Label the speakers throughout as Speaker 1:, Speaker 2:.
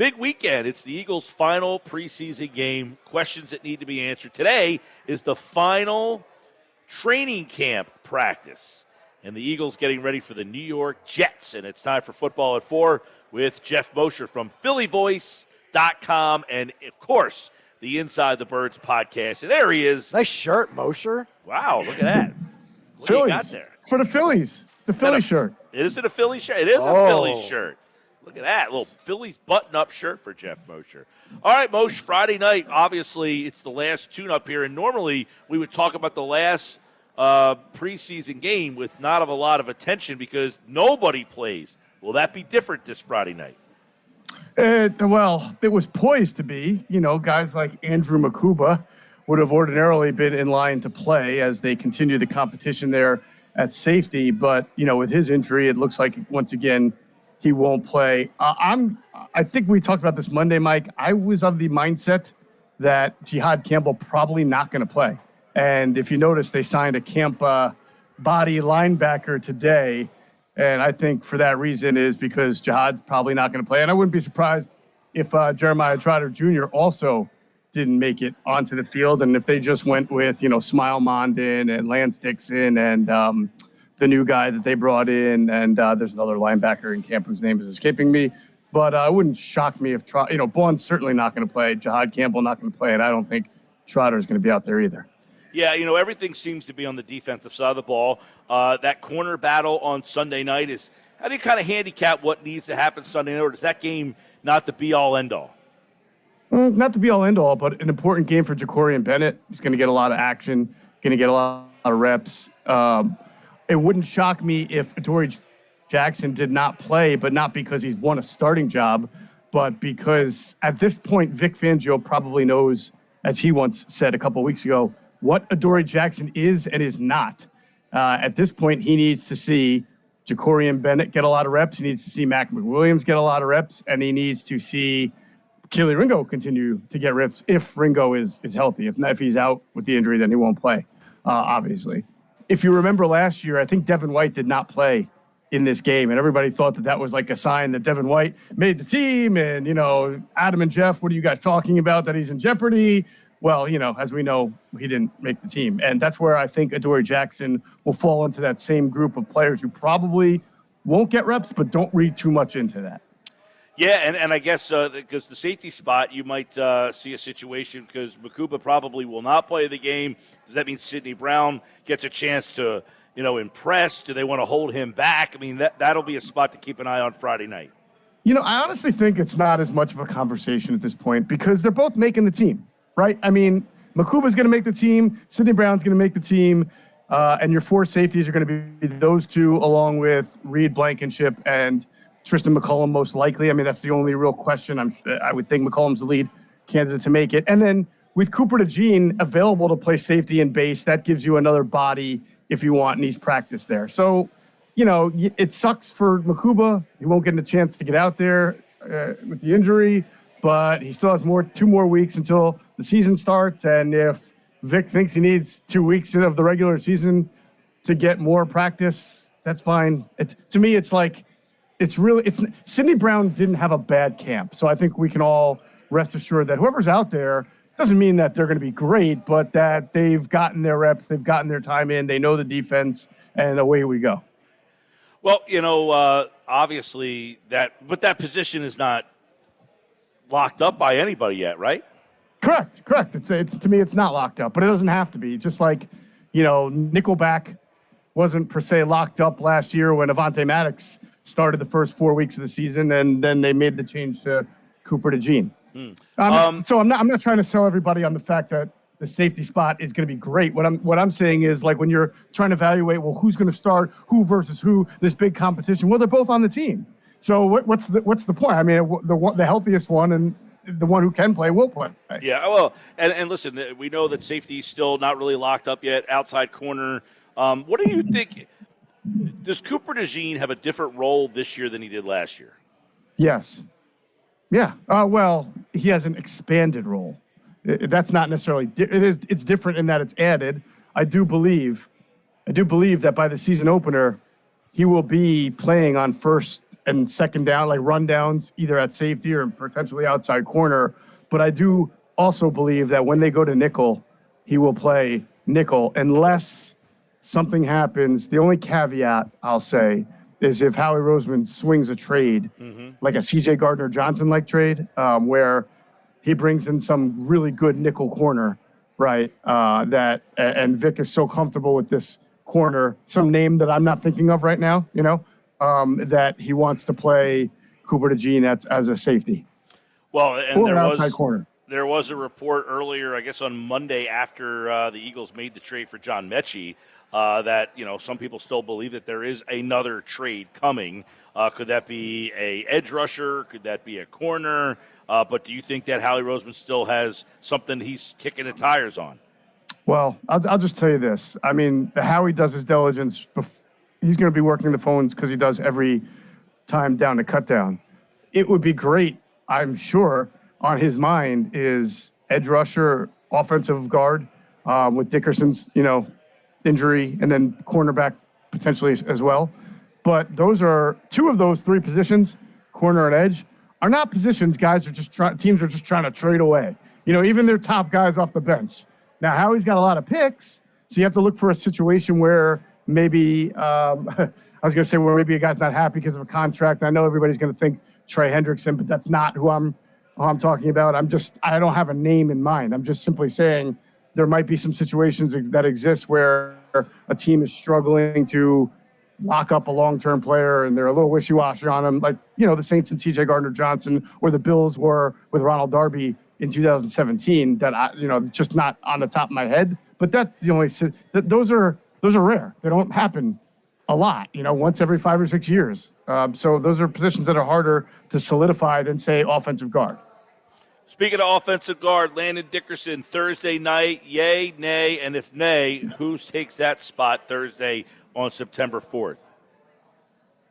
Speaker 1: Big weekend. It's the Eagles' final preseason game. Questions that need to be answered. Today is the final training camp practice. And the Eagles getting ready for the New York Jets. And it's time for Football at 4 with Geoff Mosher from PhillyVoice.com. And, of course, the Inside the Birds podcast. And there he is.
Speaker 2: Nice shirt, Mosher.
Speaker 1: Wow, look at that. What do you got there?
Speaker 3: It's for the Phillies. It's a Philly shirt.
Speaker 1: Is it a Philly shirt? It is a Philly shirt. Look at that, little Phillies button-up shirt for Geoff Mosher. All right, Moshe, Friday night, obviously it's the last tune-up here, and normally we would talk about the last preseason game with not a lot of attention because nobody plays. Will that be different this Friday night?
Speaker 3: Well, it was poised to be. You know, guys like Andrew Makuba would have ordinarily been in line to play as they continue the competition there at safety. But, you know, with his injury, it looks like, once again, he won't play. I think we talked about this Monday, Mike. I was of the mindset that Jihad Campbell probably not going to play. And if you notice, they signed a camp body linebacker today. And I think for that reason is because Jihad's probably not going to play. And I wouldn't be surprised if Jeremiah Trotter Jr. also didn't make it onto the field. And if they just went with, you know, Smile Mondin and Lance Dixon and the new guy that they brought in, and there's another linebacker in camp whose name is escaping me. But it wouldn't shock me if, Bourne's certainly not going to play. Jihad Campbell not going to play, and I don't think Trotter's going to be out there either.
Speaker 1: Yeah, you know, everything seems to be on the defensive side of the ball. That corner battle on Sunday night is, how do you kind of handicap what needs to happen Sunday night, or is that game not the be-all, end-all?
Speaker 3: Not the be-all, end-all, but an important game for Jacorian Bennett. He's going to get a lot of action, going to get a lot of reps. It wouldn't shock me if Adoree Jackson did not play, but not because he's won a starting job, but because at this point, Vic Fangio probably knows, as he once said a couple of weeks ago, what Adoree Jackson is and is not. At this point, he needs to see Jacorian Bennett get a lot of reps. He needs to see Mac McWilliams get a lot of reps, and he needs to see Keely Ringo continue to get reps if Ringo is healthy. If he's out with the injury, then he won't play, obviously. If you remember last year, I think Devin White did not play in this game, and everybody thought that was like a sign that Devin White made the team, and, you know, Adam and Jeff, what are you guys talking about, that he's in jeopardy? Well, you know, as we know, he didn't make the team, and that's where I think Adoree Jackson will fall into that same group of players who probably won't get reps, but don't read too much into that.
Speaker 1: Yeah, and I guess because the safety spot, you might see a situation because Makuba probably will not play the game. Does that mean Sidney Brown gets a chance to, you know, impress? Do they want to hold him back? I mean, that'll be a spot to keep an eye on Friday night.
Speaker 3: You know, I honestly think it's not as much of a conversation at this point because they're both making the team, right? I mean, Makuba's going to make the team. Sidney Brown's going to make the team. And your four safeties are going to be those two along with Reed Blankenship and Tristan McCullum, most likely. I mean, that's the only real question. I would think McCullum's the lead candidate to make it. And then with Cooper DeJean available to play safety and base, that gives you another body if you want, and he's practiced there. So, you know, it sucks for Makuba. He won't get a chance to get out there with the injury, but he still has 2 more weeks until the season starts. And if Vic thinks he needs 2 weeks of the regular season to get more practice, that's fine. To me, it's like, Sidney Brown didn't have a bad camp. So I think we can all rest assured that whoever's out there doesn't mean that they're going to be great, but that they've gotten their reps, they've gotten their time in, they know the defense, and away we go.
Speaker 1: Well, you know, obviously that position is not locked up by anybody yet, right?
Speaker 3: Correct. It's to me, it's not locked up, but it doesn't have to be. Just like, you know, Nickelback wasn't per se locked up last year when Avonte Maddox started the first 4 weeks of the season, and then they made the change to Cooper DeJean. So I'm not trying to sell everybody on the fact that the safety spot is going to be great. What I'm saying is, like, when you're trying to evaluate, well, who's going to start, who versus who, this big competition. Well, they're both on the team. So what's the point? I mean, the healthiest one and the one who can play will play.
Speaker 1: Yeah. Well, and listen, we know that safety is still not really locked up yet. Outside corner. What do you think? Does Cooper DeJean have a different role this year than he did last year?
Speaker 3: Yes. Yeah. Well, he has an expanded role. That's not necessarily. It's different in that it's added. I do believe that by the season opener, he will be playing on first and second down, like rundowns, either at safety or potentially outside corner. But I do also believe that when they go to nickel, he will play nickel unless something happens. The only caveat I'll say is if Howie Roseman swings a trade, like a C.J. Gardner-Johnson-like trade, where he brings in some really good nickel corner, right? And Vic is so comfortable with this corner, some name that I'm not thinking of right now, that he wants to play Cooper DeJean as a safety.
Speaker 1: Well, and
Speaker 3: or outside corner.
Speaker 1: There was a report earlier, I guess on Monday after the Eagles made the trade for John Mechie, that some people still believe that there is another trade coming. Could that be a edge rusher? Could that be a corner? But do you think that Howie Roseman still has something he's kicking the tires on?
Speaker 3: Well, I'll just tell you this. I mean, Howie does his diligence. He's going to be working the phones because he does every time down to cut down. It would be great, I'm sure, on his mind is edge rusher, offensive guard with Dickerson's, injury, and then cornerback potentially as well. But those are two of those three positions, corner and edge, are not positions teams are just trying to trade away. Even their top guys off the bench. Now, Howie's got a lot of picks, so you have to look for a situation where maybe I was going to say where maybe a guy's not happy because of a contract. I know everybody's going to think Trey Hendrickson, but that's not who I'm talking about. I don't have a name in mind. I'm just simply saying there might be some situations that exist where a team is struggling to lock up a long-term player and they're a little wishy-washy on him, like, the Saints and C.J. Gardner-Johnson or the Bills were with Ronald Darby in 2017 that just not on the top of my head. But that's the only those are rare. They don't happen a lot, once every 5 or 6 years. So those are positions that are harder to solidify than, say, offensive guard.
Speaker 1: Speaking of offensive guard, Landon Dickerson, Thursday night, yay, nay, and if nay, who takes that spot Thursday on September 4th?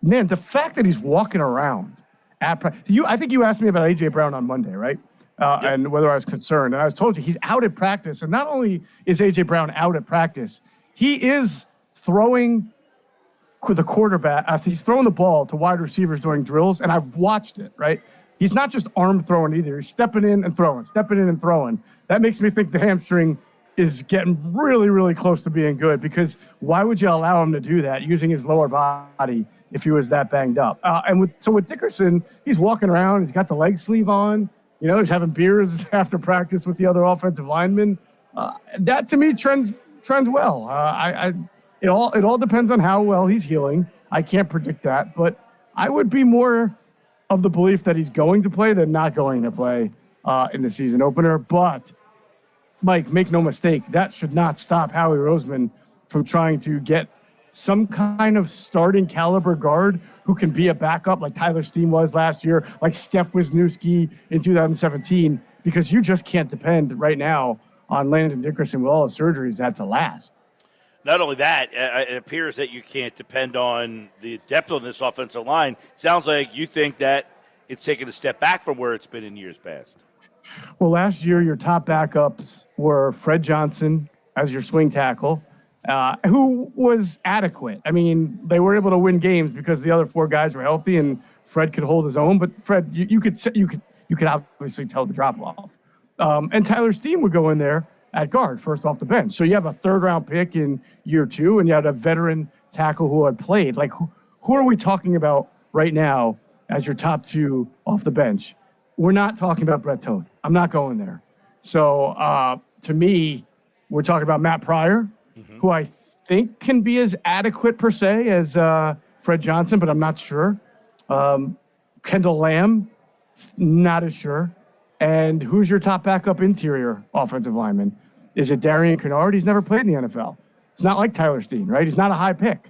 Speaker 3: Man, the fact that he's walking around I think you asked me about A.J. Brown on Monday, right? Yep. And whether I was concerned. And I was told you he's out at practice. And not only is A.J. Brown out at practice, he is throwing the quarterback. He's throwing the ball to wide receivers during drills, and I've watched it, right? He's not just arm throwing either. He's stepping in and throwing. That makes me think the hamstring is getting really, really close to being good, because why would you allow him to do that using his lower body if he was that banged up? With Dickerson, he's walking around. He's got the leg sleeve on. He's having beers after practice with the other offensive linemen. That to me trends well. It all depends on how well he's healing. I can't predict that, but I would be more of the belief that he's going to play than not going to play in the season opener. But Mike, make no mistake, that should not stop Howie Roseman from trying to get some kind of starting caliber guard who can be a backup like Tyler Steen was last year, like Steph Wisniewski in 2017, because you just can't depend right now on Landon Dickerson with all the surgeries that to last.
Speaker 1: Not only that, it appears that you can't depend on the depth on this offensive line. Sounds like you think that it's taken a step back from where it's been in years past.
Speaker 3: Well, last year your top backups were Fred Johnson as your swing tackle, who was adequate. I mean, they were able to win games because the other four guys were healthy and Fred could hold his own. But Fred, you could obviously tell the drop off. And Tyler Steen would go in there at guard, first off the bench. So you have a third-round pick in year two, and you had a veteran tackle who had played. Like, who are we talking about right now as your top two off the bench? We're not talking about Brett Toth. I'm not going there. So, to me, we're talking about Matt Pryor, who I think can be as adequate, per se, as Fred Johnson, but I'm not sure. Kendall Lamb, not as sure. And who's your top backup interior offensive lineman? Is it Darian Kennard? He's never played in the NFL. It's not like Tyler Steen, right? He's not a high pick.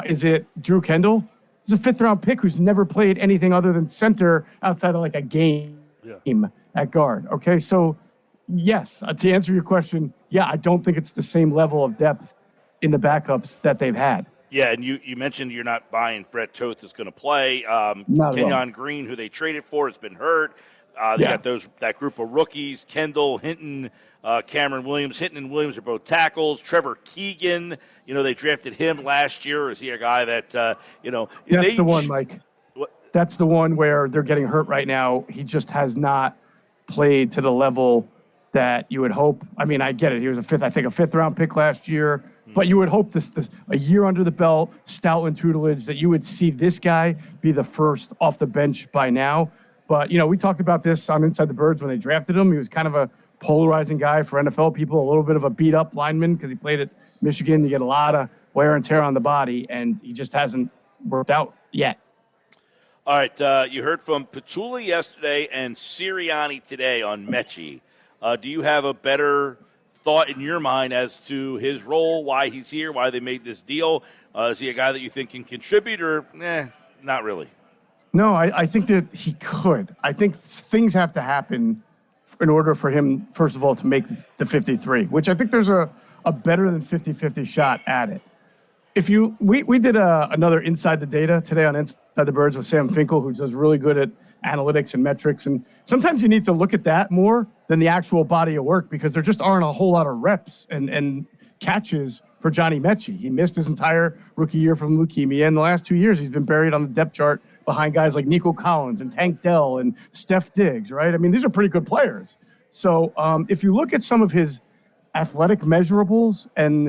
Speaker 3: Is it Drew Kendall? He's a fifth-round pick who's never played anything other than center outside of like a game at guard. Okay, so yes, to answer your question, I don't think it's the same level of depth in the backups that they've had.
Speaker 1: Yeah, and you mentioned you're not buying Brett Toth is going to play. Kenyon Green, who they traded for, has been hurt. They got that group of rookies, Kendall, Hinton, Cameron Williams. Hinton and Williams are both tackles. Trevor Keegan, they drafted him last year. Is he a guy that,
Speaker 3: That's the one, Mike. That's the one where they're getting hurt right now. He just has not played to the level that you would hope. I mean, I get it. He was a fifth round pick last year. But you would hope this a year under the belt, Stoutland tutelage, that you would see this guy be the first off the bench by now. But, we talked about this on Inside the Birds when they drafted him. He was kind of a polarizing guy for NFL people, a little bit of a beat-up lineman because he played at Michigan. You get a lot of wear and tear on the body, and he just hasn't worked out yet.
Speaker 1: All right, you heard from Petula yesterday and Sirianni today on Mechie. Do you have a better thought in your mind as to his role, why he's here, why they made this deal? Is he a guy that you think can contribute, or not really?
Speaker 3: No, I think that he could. I think things have to happen in order for him, first of all, to make the 53, which I think there's a better than 50-50 shot at it. We did another Inside the Data today on Inside the Birds with Sam Finkel, who does really good at analytics and metrics. And sometimes you need to look at that more than the actual body of work because there just aren't a whole lot of reps and catches for Johnny Mechie. He missed his entire rookie year from leukemia. In the last 2 years, he's been buried on the depth chart behind guys like Nico Collins and Tank Dell and Steph Diggs, right? I mean, these are pretty good players. So if you look at some of his athletic measurables and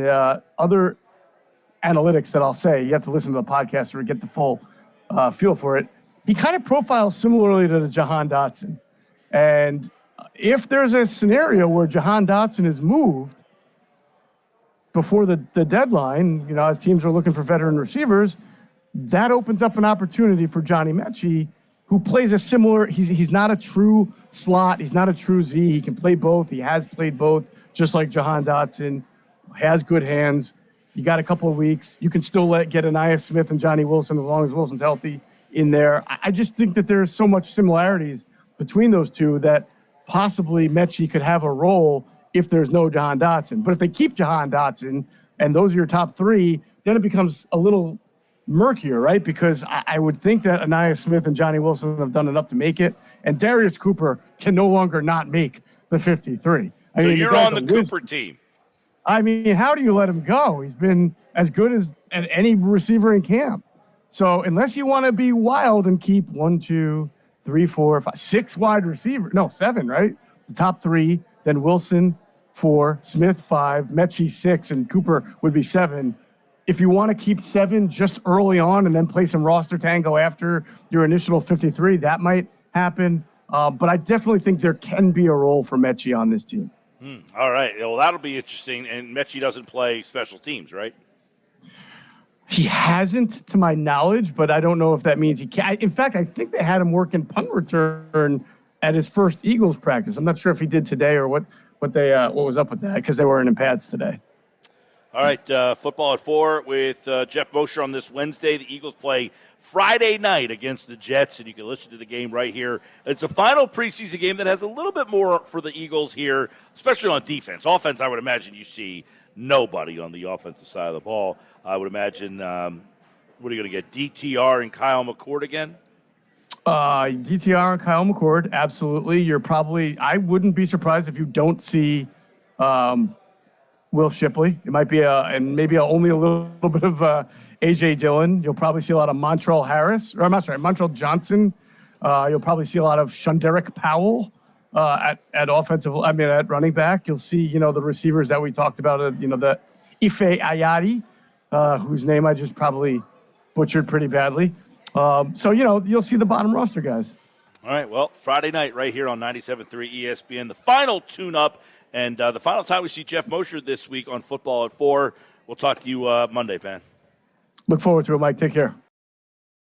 Speaker 3: other analytics that I'll say, you have to listen to the podcast or get the full feel for it. He kind of profiles similarly to the Jahan Dotson. And if there's a scenario where Jahan Dotson is moved before the deadline, as teams are looking for veteran receivers, that opens up an opportunity for Johnny Mechie, who plays a similar, he's not a true slot, he's not a true Z, he can play both, he has played both, just like Jahan Dotson, has good hands. You got a couple of weeks, you can still get Aniyah Smith and Johnny Wilson as long as Wilson's healthy in there. I just think that there's so much similarities between those two that possibly Mechie could have a role if there's no Jahan Dotson. But if they keep Jahan Dotson and those are your top three, then it becomes a little murkier, right? Because I would think that Aniyah Smith and Johnny Wilson have done enough to make it, and Darius Cooper can no longer not make the 53.
Speaker 1: So you're on the Cooper team.
Speaker 3: I mean, how do you let him go? He's been as good as any receiver in camp. So unless you want to be wild and keep 1, 2, 3, 4, 5, 6 wide receivers, no, 7, right? The top 3, then Wilson 4, Smith 5, Mechie 6, and Cooper would be 7. If you want to keep 7 just early on and then play some roster tango after your initial 53, that might happen. But I definitely think there can be a role for Mechie on this team.
Speaker 1: All right. Well, that'll be interesting. And Mechie doesn't play special teams, right?
Speaker 3: He hasn't, to my knowledge, but I don't know if that means he can. In fact, I think they had him working punt return at his first Eagles practice. I'm not sure if he did today or what was up with that because they weren't in pads today.
Speaker 1: All right, football at 4 with Geoff Mosher on this Wednesday. The Eagles play Friday night against the Jets, and you can listen to the game right here. It's a final preseason game that has a little bit more for the Eagles here, especially on defense. Offense, I would imagine you see nobody on the offensive side of the ball. I would imagine, what are you going to get, DTR and Kyle McCord again?
Speaker 3: DTR and Kyle McCord, absolutely. I wouldn't be surprised if you don't see Will Shipley. It might be maybe only a little bit of A.J. Dillon. You'll probably see a lot of Montrell Johnson. You'll probably see a lot of Shunderick Powell at running back. You'll see, the receivers that we talked about, the Ife Ayadi, whose name I just probably butchered pretty badly. So you'll see the bottom roster guys.
Speaker 1: All right, well, Friday night right here on 97.3 ESPN, the final tune-up, and the final time we see Geoff Mosher this week on Football at 4. We'll talk to you Monday, Pan.
Speaker 3: Look forward to it, Mike. Take care.